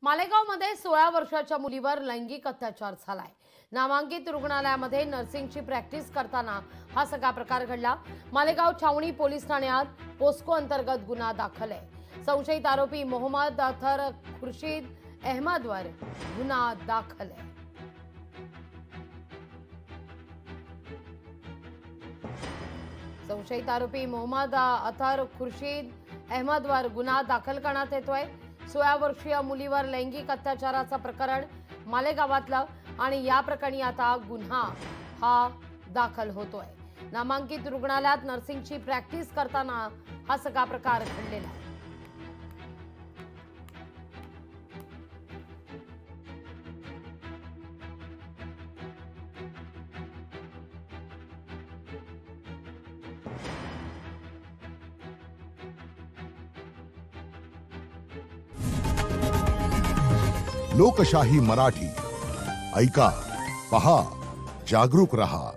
मालेगावमध्ये 16 वर्षाच्या मुलीवर लैंगिक अत्याचार झालाय। नामांकित रुग्णालयामध्ये नर्सिंगची प्रॅक्टिस करताना हा सगळा प्रकार घडला। मालेगाव छावणी पोलीस ठाण्यात पोस्को अंतर्गत गुन्हा दाखल आहे। संशयित आरोपी मोहम्मद अथर खुर्शीद अहमदवर गुन्हा दाखल आहे। संशयित आरोपी मोहम्मद अथर खुर्शीद अहमदवर गुन्हा दाखल करण्यात येतोय। 16 वर्षीय मुलीवर लैंगिक अत्याचाराचं प्रकरण मालेगावातलं आणि या प्रकरणी आता गुन्हा हा दाखल होतोय। नामांकित रुग्णालयात नर्सिंगची प्रॅक्टिस करताना हा सगळा प्रकार घडलेला आहे। लोकशाही मराठी ऐका, पहा, जागरूक रहा।